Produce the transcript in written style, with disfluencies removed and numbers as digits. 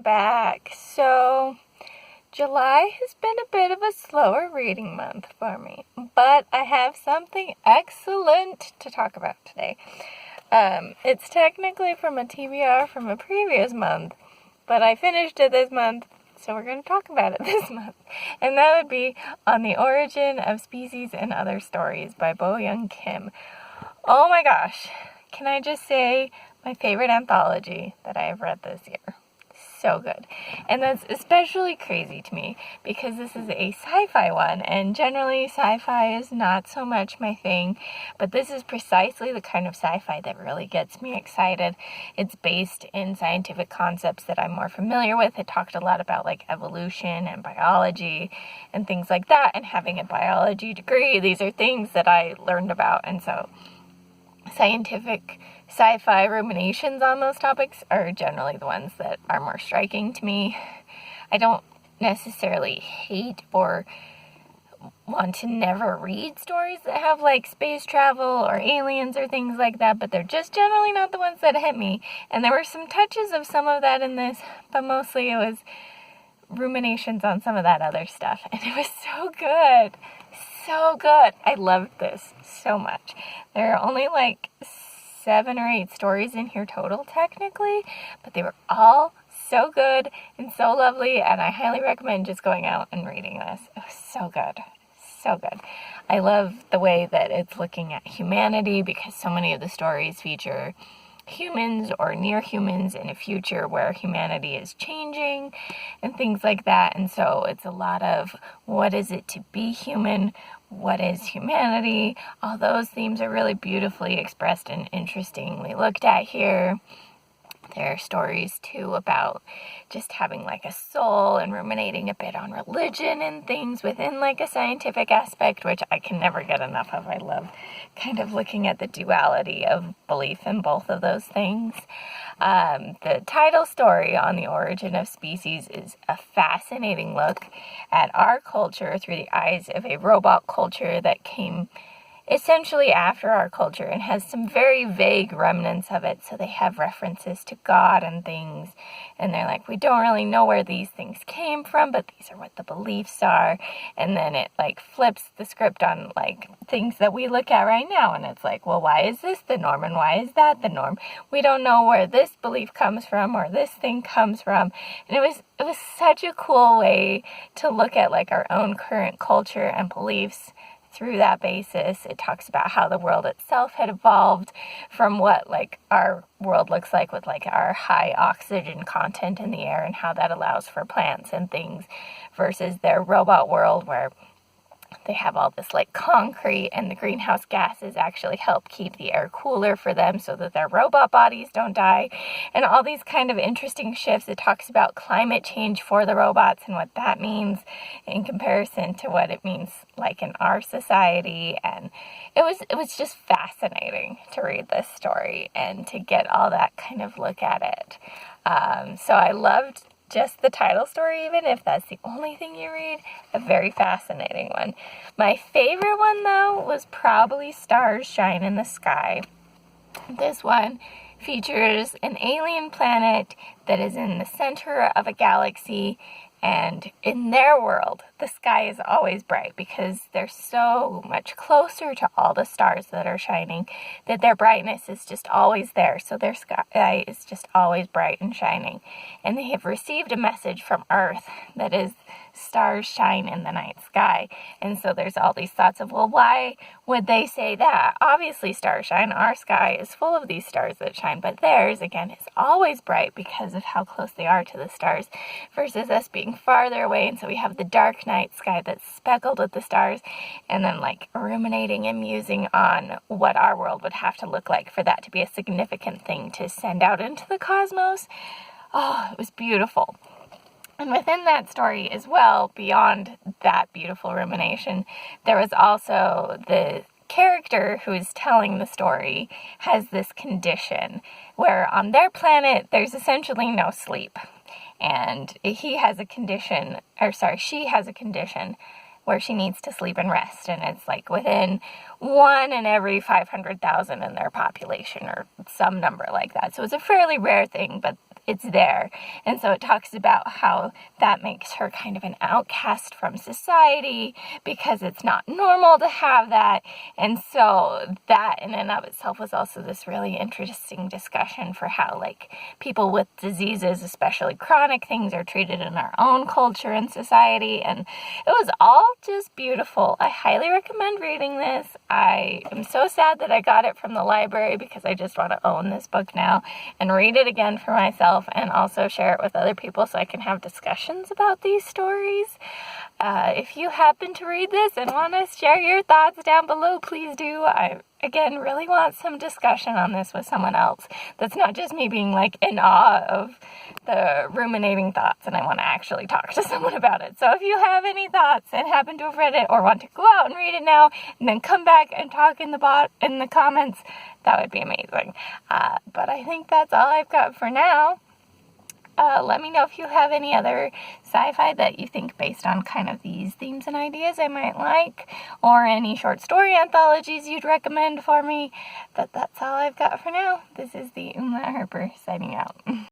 Back. So, July has been a bit of a slower reading month for me, but I have something excellent to talk about today. It's technically from a TBR from a previous month, but I finished it this month, so we're going to talk about it this month. And that would be On the Origin of Species and Other Stories by Bo-Young Kim. Oh my gosh, can I just say my favorite anthology that I have read this year. So good. And that's especially crazy to me because this is a sci-fi one, and generally sci-fi is not so much my thing, but this is precisely the kind of sci-fi that really gets me excited. It's based in scientific concepts that I'm more familiar with. It talked a lot about like evolution and biology and things like that, and having a biology degree, these are things that I learned about, and so scientific sci-fi ruminations on those topics are generally the ones that are more striking to me. I don't necessarily hate or want to never read stories that have like space travel or aliens or things like that, but they're just generally not the ones that hit me. And there were some touches of some of that in this, but mostly it was ruminations on some of that other stuff, and it was so good. So good. I loved this so much. There are only like 7 or 8 stories in here total, technically, but they were all so good and so lovely, and I highly recommend just going out and reading this. It was so good. So good. I love the way that it's looking at humanity because so many of the stories feature humans or near humans in a future where humanity is changing and things like that. And so it's a lot of what is it to be human? What is humanity? All those themes are really beautifully expressed and interestingly looked at here. There are stories, too, about just having, like, a soul and ruminating a bit on religion and things within, like, a scientific aspect, which I can never get enough of. I love kind of looking at the duality of belief in both of those things. The title story, On the Origin of Species, is a fascinating look at our culture through the eyes of a robot culture that came essentially after our culture and has some very vague remnants of it. So they have references to God and things, and they're like, we don't really know where these things came from, but these are what the beliefs are. And then it like flips the script on like things that we look at right now, and it's like, well, why is this the norm and why is that the norm? We don't know where this belief comes from or this thing comes from. And it was such a cool way to look at like our own current culture and beliefs through that basis. It talks about how the world itself had evolved from what like our world looks like with like our high oxygen content in the air and how that allows for plants and things versus their robot world where they have all this like concrete and the greenhouse gases actually help keep the air cooler for them so that their robot bodies don't die, and all these kind of interesting shifts. It talks about climate change for the robots and what that means in comparison to what it means like in our society, and it was just fascinating to read this story and to get all that kind of look at it. So I loved just the title story, even if that's the only thing you read, a very fascinating one. My favorite one, though, was probably Stars Shine in the Sky. This one features an alien planet that is in the center of a galaxy, and in their world, the sky is always bright because they're so much closer to all the stars that are shining that their brightness is just always there. So their sky is just always bright and shining. And they have received a message from Earth that is stars shine in the night sky. And so there's all these thoughts of, well, why would they say that? Obviously stars shine. Our sky is full of these stars that shine, but theirs, again, is always bright because of how close they are to the stars versus us being farther away. And so we have the dark night sky that's speckled with the stars, and then like ruminating and musing on what our world would have to look like for that to be a significant thing to send out into the cosmos. Oh, it was beautiful. And within that story as well, beyond that beautiful rumination, there was also the character who is telling the story has this condition where on their planet there's essentially no sleep. And she has a condition where she needs to sleep and rest. And it's like within 1 in every 500,000 in their population or some number like that. So it's a fairly rare thing, but it's there. And so it talks about how that makes her kind of an outcast from society because it's not normal to have that. And so that in and of itself was also this really interesting discussion for how, like, people with diseases, especially chronic things, are treated in our own culture and society. And it was all just beautiful. I highly recommend reading this. I am so sad that I got it from the library because I just want to own this book now and read it again for myself and also share it with other people so I can have discussions about these stories. If you happen to read this and want to share your thoughts down below, please do. I, again, really want some discussion on this with someone else. That's not just me being, like, in awe of the ruminating thoughts, and I want to actually talk to someone about it. So if you have any thoughts and happen to have read it or want to go out and read it now and then come back and talk in the comments, that would be amazing. But I think that's all I've got for now. Let me know if you have any other sci-fi that you think based on kind of these themes and ideas I might like, or any short story anthologies you'd recommend for me. But that's all I've got for now. This is the Umlaut Harper signing out.